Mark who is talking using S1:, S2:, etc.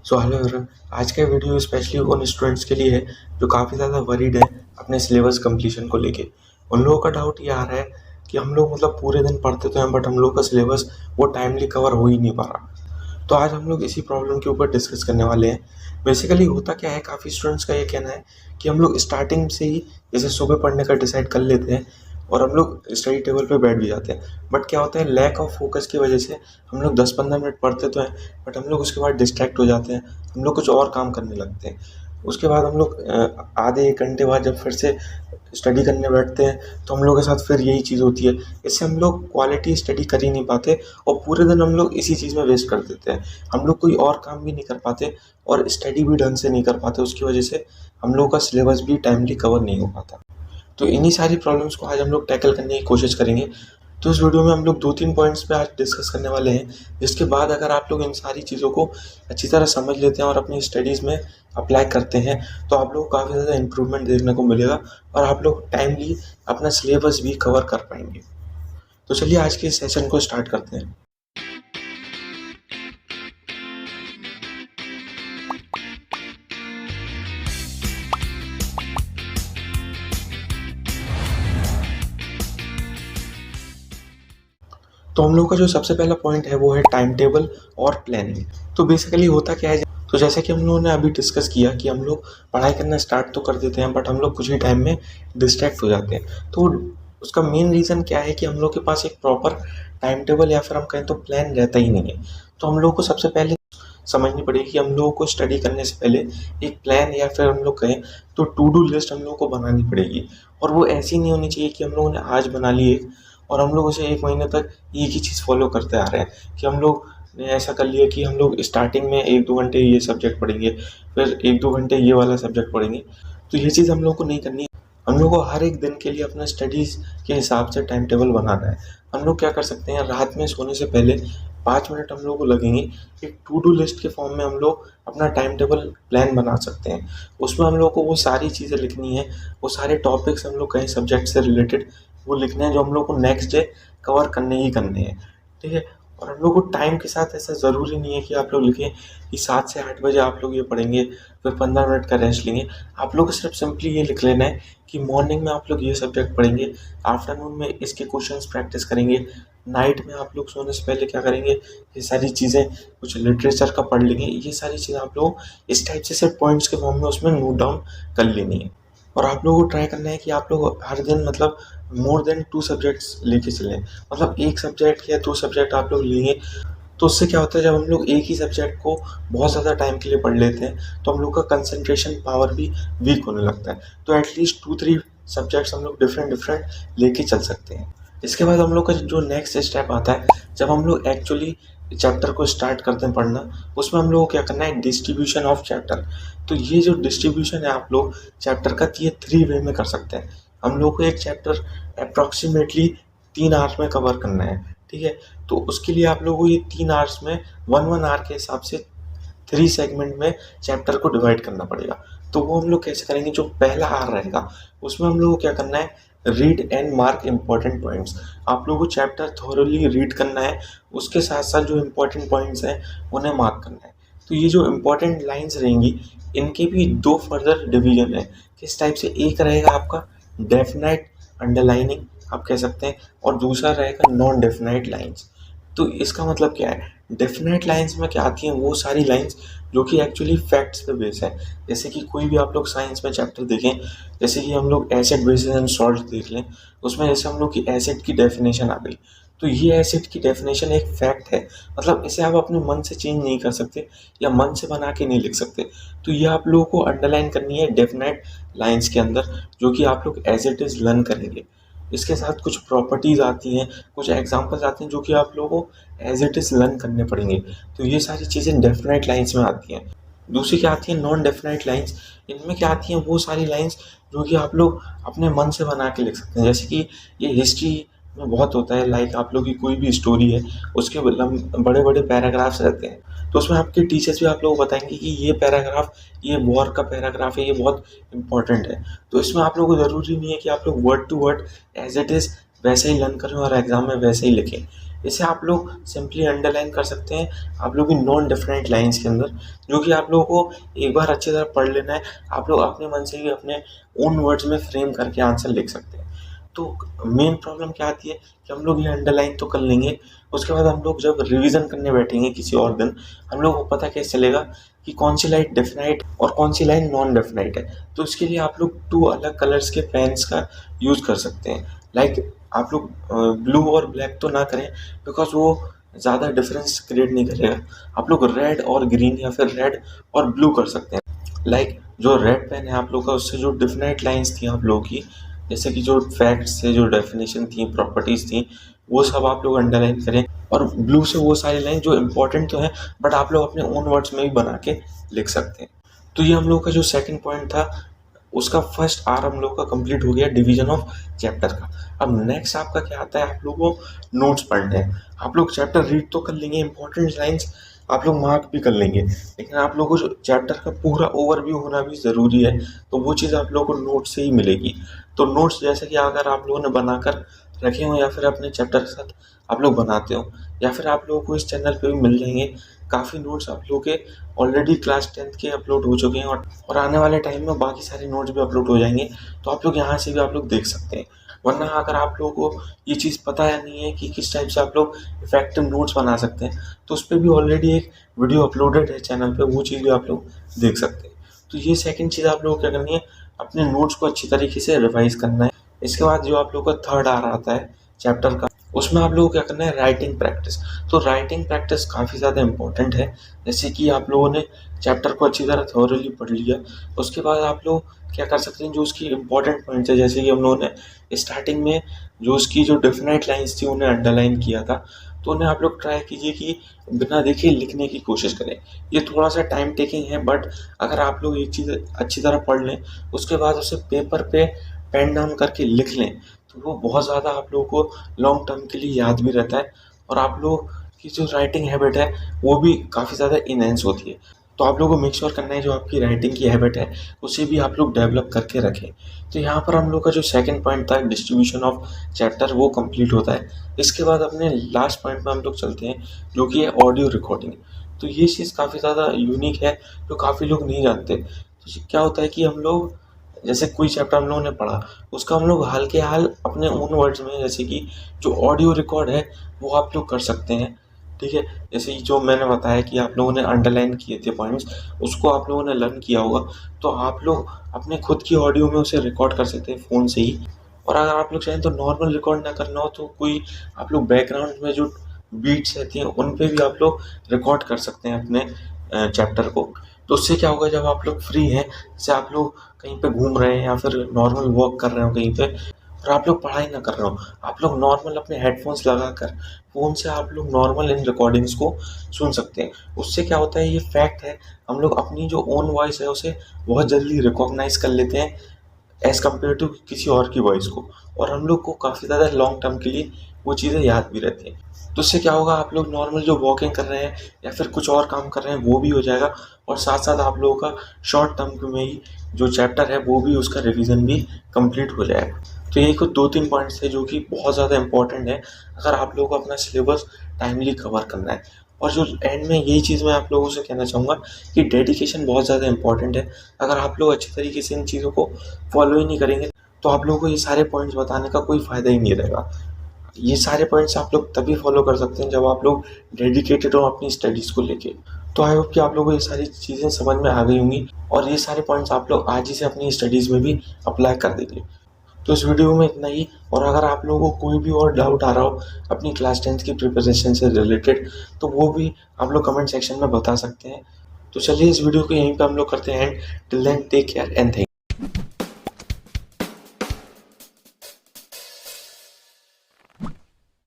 S1: So hello everyone, आज का video specially उन स्टूडेंट्स के लिए है जो काफ़ी ज़्यादा वरीड है अपने सिलेबस कंप्लीशन को लेके। उन लोगों का डाउट ये आ रहा है कि हम लोग मतलब पूरे दिन पढ़ते तो हैं बट हम लोग का सिलेबस वो टाइमली कवर हो ही नहीं पा रहा। तो आज हम लोग इसी प्रॉब्लम के ऊपर डिस्कस करने वाले हैं। बेसिकली होता क्या है, काफ़ी स्टूडेंट्स का ये कहना है कि हम लोग स्टार्टिंग से ही जैसे सुबह पढ़ने का डिसाइड कर लेते हैं और हम लोग स्टडी टेबल पे बैठ भी जाते हैं, बट क्या होता है लैक ऑफ फोकस की वजह से हम लोग 10-15 मिनट पढ़ते तो हैं बट हम लोग उसके बाद डिस्ट्रैक्ट हो जाते हैं, हम लोग कुछ और काम करने लगते हैं। उसके बाद हम लोग आधे 1 घंटे बाद जब फिर से स्टडी करने बैठते हैं तो हम लोग के साथ फिर यही चीज़ होती है। इससे हम लोग क्वालिटी स्टडी कर ही नहीं पाते और पूरे दिन हम लोग इसी चीज़ में वेस्ट कर देते हैं। हम लोग कोई और काम भी नहीं कर पाते और स्टडी भी ढंग से नहीं कर पाते, उसकी वजह से हम लोग का सिलेबस भी टाइमली कवर नहीं हो पाता। तो इन्हीं सारी प्रॉब्लम्स को आज हम लोग टैकल करने की कोशिश करेंगे। तो इस वीडियो में हम लोग 2-3 पॉइंट्स पे आज डिस्कस करने वाले हैं, जिसके बाद अगर आप लोग इन सारी चीज़ों को अच्छी तरह समझ लेते हैं और अपनी स्टडीज़ में अप्लाई करते हैं तो आप लोग को काफ़ी ज़्यादा इम्प्रूवमेंट देखने को मिलेगा और आप लोग टाइमली अपना सिलेबस भी कवर कर पाएंगे। तो चलिए आज के सेशन को स्टार्ट करते हैं। तो हम लोग का जो सबसे पहला पॉइंट है वो है टाइम टेबल और प्लानिंग। तो बेसिकली होता क्या है, तो जैसे कि हम लोगों ने अभी डिस्कस किया कि हम लोग पढ़ाई करना स्टार्ट तो कर देते हैं बट हम लोग कुछ ही टाइम में डिस्ट्रैक्ट हो जाते हैं। तो उसका मेन रीज़न क्या है कि हम लोग के पास एक प्रॉपर टाइम टेबल या फिर हम कहें तो प्लान रहता ही नहीं है। तो हम लोग को सबसे पहले समझनी पड़ेगी कि हम लोगों को स्टडी करने से पहले एक प्लान या फिर हम लोग कहें तो टू डू लिस्ट हम लोगों को बनानी पड़ेगी। और वो ऐसी नहीं होनी चाहिए कि हम लोगों ने आज बना ली एक और हम लोग उसे 1 महीने तक एक ही चीज़ फॉलो करते आ रहे हैं कि हम लोग ने ऐसा कर लिया कि हम लोग स्टार्टिंग में 1-2 घंटे ये सब्जेक्ट पढ़ेंगे, फिर 1-2 घंटे ये वाला सब्जेक्ट पढ़ेंगे। तो ये चीज़ हम लोग को नहीं करनी है। हम लोग को हर एक दिन के लिए अपना स्टडीज़ के हिसाब से टाइम टेबल बनाना है। हम लोग क्या कर सकते हैं, रात में सोने से पहले 5 मिनट हम लोग को लगेंगे। एक टू डू लिस्ट के फॉर्म में हम लोग अपना टाइम टेबल प्लान बना सकते हैं। उसमें हम लोग को वो सारी चीज़ें लिखनी है, वो सारे टॉपिक्स हम लोग कहीं सब्जेक्ट से रिलेटेड वो लिखने हैं जो हम लोग को नेक्स्ट डे कवर करने ही करने हैं, ठीक है। और हम लोग को टाइम के साथ ऐसा ज़रूरी नहीं है कि आप लोग लिखें कि 7 से 8 बजे आप लोग ये पढ़ेंगे, फिर 15 मिनट का रेस्ट लेंगे। आप लोग को सिर्फ सिंपली ये लिख लेना है कि मॉर्निंग में आप लोग ये सब्जेक्ट पढ़ेंगे, आफ्टरनून में इसके क्वेश्चंस प्रैक्टिस करेंगे, नाइट में आप लोग सोने से पहले क्या करेंगे, ये सारी चीज़ें कुछ लिटरेचर का पढ़ लेंगे। ये सारी चीज़ें आप लोग इस टाइप से सिर्फ पॉइंट्स के फॉर्म में उसमें नोट डाउन कर लेनी है। और आप लोगों को ट्राई करना है कि आप लोग हर दिन मतलब मोर देन 2 सब्जेक्ट्स लेके चलें। मतलब 1 सब्जेक्ट या 2 सब्जेक्ट आप लोग लेंगे तो उससे क्या होता है, जब हम लोग एक ही सब्जेक्ट को बहुत ज़्यादा टाइम के लिए पढ़ लेते हैं तो हम लोग का कंसंट्रेशन पावर भी वीक होने लगता है। तो एटलीस्ट 2-3 सब्जेक्ट्स हम लोग डिफरेंट लेके चल सकते हैं। इसके बाद हम लोग का जो नेक्स्ट स्टेप आता है, जब हम लोग एक्चुअली चैप्टर को स्टार्ट करते हैं पढ़ना, उसमें हम लोग को क्या करना है, डिस्ट्रीब्यूशन ऑफ चैप्टर। तो ये जो डिस्ट्रीब्यूशन है आप लोग चैप्टर का ये 3 वे में कर सकते हैं। हम लोग को एक चैप्टर अप्रॉक्सीमेटली 3 आवर्स में कवर करना है, ठीक है। तो उसके लिए आप लोगों को ये 3 आवर्स में 1-1 आवर के हिसाब से 3 सेगमेंट में चैप्टर को डिवाइड करना पड़ेगा। तो वो हम लोग कैसे करेंगे, जो पहला आवर रहेगा उसमें हम लोगों को क्या करना है, read and mark important points. आप लोगों को चैप्टर थोरोली रीड करना है, उसके साथ साथ जो इम्पोर्टेंट पॉइंट्स हैं उन्हें मार्क करना है। तो ये जो इम्पोर्टेंट लाइन्स रहेंगी इनके भी 2 फर्दर डिवीजन है। किस टाइप से, एक रहेगा आपका डेफिनाइट अंडरलाइनिंग आप कह सकते हैं और दूसरा रहेगा नॉन डेफिनाइट लाइन्स। तो इसका मतलब क्या है, डेफिनेट लाइंस में क्या आती हैं, वो सारी लाइंस जो कि एक्चुअली फैक्ट्स पे बेस है। जैसे कि कोई भी आप लोग साइंस में चैप्टर देखें, जैसे कि हम लोग एसिड बेसिस एंड सॉल्ट देख लें, उसमें जैसे हम लोग की एसिड की डेफिनेशन आ गई, तो ये एसिड की डेफिनेशन एक फैक्ट है। मतलब इसे आप अपने मन से चेंज नहीं कर सकते या मन से बना के नहीं लिख सकते। तो ये आप लोगों को अंडरलाइन करनी है डेफिनेट लाइन्स के अंदर, जो कि आप लोग एज इट इज़ लर्न करेंगे। इसके साथ कुछ प्रॉपर्टीज़ आती हैं, कुछ एग्जांपल्स आते हैं जो कि आप लोगों को एज इट इज़ लर्न करने पड़ेंगे। तो ये सारी चीज़ें डेफिनेट लाइंस में आती हैं। दूसरी क्या आती है, नॉन डेफिनेट लाइंस। इनमें क्या आती हैं, वो सारी लाइंस जो कि आप लोग अपने मन से बना के लिख सकते हैं। जैसे कि ये हिस्ट्री में बहुत होता है, लाइक आप लोग की कोई भी स्टोरी है उसके बड़े बड़े पैराग्राफ्स रहते हैं, तो उसमें आपके टीचर्स भी आप लोगों को बताएंगे कि ये पैराग्राफ, ये वॉर का पैराग्राफ है, ये बहुत इंपॉर्टेंट है। तो इसमें आप लोगों को ज़रूरी नहीं है कि आप लोग word to word as it is वैसे ही लर्न करें और एग्ज़ाम में वैसे ही लिखें। इसे आप लोग सिंपली अंडरलाइन कर सकते हैं आप लोग की नॉन डेफिनेट लाइंस के अंदर, जो कि आप लोगों को एक बार अच्छी तरह पढ़ लेना है। आप लोग अपने मन से भी अपने ओन वर्ड्स में फ्रेम करके आंसर लिख सकते हैं। तो मेन प्रॉब्लम क्या आती है कि हम लोग ये अंडरलाइन तो कर लेंगे, उसके बाद हम लोग जब रिवीजन करने बैठेंगे किसी और दिन, हम लोग को पता कैसे चलेगा कि कौन सी लाइन डेफिनाइट और कौन सी लाइन नॉन डेफिनाइट है। तो इसके लिए आप लोग 2 अलग कलर्स के पेन्स का यूज़ कर सकते हैं। लाइक आप लोग ब्लू और ब्लैक तो ना करें, बिकॉज वो ज़्यादा डिफरेंस क्रिएट नहीं करेगा। आप लोग रेड और ग्रीन या फिर रेड और ब्लू कर सकते हैं। लाइक जो रेड पेन है आप लोग का, उससे जो डेफिनेट लाइंस थी आप लोगों की, जैसे कि जो फैक्ट्स थे, जो डेफिनेशन थी, प्रॉपर्टीज थी, वो सब आप लोग अंडरलाइन करें। और ब्लू से वो सारी लाइन जो इंपॉर्टेंट तो हैं बट आप लोग अपने ओन वर्ड्स में भी बना के लिख सकते हैं। तो ये हम लोग का जो सेकंड पॉइंट था, उसका फर्स्ट आर हम लोग का कंप्लीट हो गया, डिवीजन ऑफ चैप्टर का। अब नेक्स्ट आपका क्या आता है, आप लोगों को नोट्स पढ़ने हैं। आप लोग चैप्टर रीड तो कर लेंगे, इंपॉर्टेंट लाइंस आप लोग मार्क भी कर लेंगे, लेकिन आप लोगों को जो चैप्टर का पूरा ओवरव्यू होना भी ज़रूरी है। तो वो चीज़ आप लोगों को नोट से ही मिलेगी। तो नोट्स जैसे कि अगर आप लोगों ने बनाकर रखे हों या फिर अपने चैप्टर के साथ आप लोग बनाते हो, या फिर आप लोगों को इस चैनल पे भी मिल जाएंगे काफ़ी नोट्स आप लोगों के ऑलरेडी क्लास 10th के अपलोड हो चुके हैं, और आने वाले टाइम में बाकी सारे नोट्स भी अपलोड हो जाएंगे। तो आप लोग यहाँ से भी आप लोग देख सकते हैं। वरना अगर आप लोगों को ये चीज़ पता है नहीं है कि किस टाइप से आप लोग इफेक्टिव नोट्स बना सकते हैं, तो उस पर भी ऑलरेडी एक वीडियो अपलोडेड है चैनल पे, वो चीज़ भी आप लोग देख सकते हैं। तो ये सेकंड चीज़ आप लोगों को क्या करनी है, अपने नोट्स को अच्छी तरीके से रिवाइज करना है। इसके बाद जो आप लोगों का थर्ड आ रहा आता है चैप्टर का, उसमें आप लोगों को क्या करना है, राइटिंग प्रैक्टिस। तो राइटिंग प्रैक्टिस काफ़ी ज़्यादा इंपॉर्टेंट है। जैसे कि आप लोगों ने चैप्टर को अच्छी तरह थॉरली पढ़ लिया, उसके बाद आप लोग क्या कर सकते हैं, जो उसकी इंपॉर्टेंट पॉइंट्स है, जैसे कि हम लोगों ने स्टार्टिंग में जो उसकी जो डेफिनेट लाइंस थी उन्हें अंडरलाइन किया था, तो उन्हें आप लोग ट्राई कीजिए कि बिना देखे लिखने की कोशिश करें। ये थोड़ा सा टाइम टेकिंग है, बट अगर आप लोग एक चीज़ अच्छी तरह पढ़ लें, उसके बाद उसे पेपर पे पेन डाउन करके लिख लें, तो वो बहुत ज़्यादा आप लोगों को लॉन्ग टर्म के लिए याद भी रहता है, और आप लोग की जो राइटिंग हैबिट है वो भी काफ़ी ज़्यादा इनहेंस होती है। तो आप लोगों को मेक श्योर करना है जो आपकी राइटिंग की हैबिट है उसे भी आप लोग डेवलप करके रखें। तो यहाँ पर हम लोग का जो सेकंड पॉइंट था, डिस्ट्रीब्यूशन ऑफ चैप्टर, वो कंप्लीट होता है। इसके बाद अपने लास्ट पॉइंट में हम लोग चलते हैं, जो कि है ऑडियो रिकॉर्डिंग। तो ये चीज़ काफ़ी ज़्यादा यूनिक है, जो काफ़ी लोग नहीं जानते। तो क्या होता है कि हम लोग जैसे कोई चैप्टर हम लोगों ने पढ़ा, उसका हम लोग हाल के हाल अपने ओन वर्ड्स में, जैसे कि जो ऑडियो रिकॉर्ड है वो आप लोग कर सकते हैं। ठीक है, जैसे जो मैंने बताया कि आप लोगों ने अंडरलाइन किए थे पॉइंट्स, उसको आप लोगों ने लर्न किया होगा, तो आप लोग अपने खुद की ऑडियो में उसे रिकॉर्ड कर सकते हैं फ़ोन से ही। और अगर आप लोग चाहें तो नॉर्मल रिकॉर्ड ना करना हो, तो कोई आप लोग बैकग्राउंड में जो बीट्स रहती हैं उन पे भी आप लोग रिकॉर्ड कर सकते हैं अपने चैप्टर को। तो उससे क्या होगा, जब आप लोग फ्री हैं, जैसे आप लोग कहीं पे घूम रहे हैं या फिर नॉर्मल वॉक कर रहे हो कहीं पे, और आप लोग पढ़ाई ना कर रहे हो, आप लोग नॉर्मल अपने हेडफोन्स लगाकर फ़ोन से आप लोग नॉर्मल इन रिकॉर्डिंग्स को सुन सकते हैं। उससे क्या होता है, ये फैक्ट है, हम लोग अपनी जो ओन वॉइस है उसे बहुत जल्दी रिकॉग्नाइज़ कर लेते हैं एज़ कम्पेयर टू किसी और की वॉइस को, और हम लोग को काफ़ी ज़्यादा लॉन्ग टर्म के लिए वो चीज़ें याद भी रहती हैं। तो उससे क्या होगा, आप लोग नॉर्मल जो वॉकिंग कर रहे हैं या फिर कुछ और काम कर रहे हैं वो भी हो जाएगा, और साथ साथ आप लोगों का शॉर्ट टर्म में ही जो चैप्टर है वो भी, उसका रिवीजन भी कंप्लीट हो जाएगा। तो यही कुछ 2-3 पॉइंट्स थे जो कि बहुत ज़्यादा इंपॉर्टेंट है अगर आप लोगों को अपना सिलेबस टाइमली कवर करना है। और जो एंड में यही चीज़ मैं आप लोगों से कहना चाहूँगा कि डेडिकेशन बहुत ज़्यादा इंपॉर्टेंट है। अगर आप लोग अच्छी तरीके से इन चीज़ों को फॉलो ही नहीं करेंगे, तो आप लोगों को ये सारे पॉइंट्स बताने का कोई फ़ायदा ही नहीं रहेगा। ये सारे पॉइंट्स आप लोग तभी फॉलो कर सकते हैं जब आप लोग डेडिकेटेड हो अपनी स्टडीज़ को लेके। तो आई होप कि आप लोगों को ये सारी चीज़ें समझ में आ गई होंगी, और ये सारे पॉइंट्स आप लोग आज ही से अपनी स्टडीज़ में भी अप्लाई कर दीजिए। तो इस वीडियो में इतना ही, और अगर आप लोगों को कोई भी और डाउट आ रहा हो अपनी क्लास 10th की प्रिपरेशन से रिलेटेड, तो वो भी आप लोग कमेंट सेक्शन में बता सकते हैं। तो चलिए इस वीडियो को यहीं पे हम लोग करते हैं end. Till then take care and thank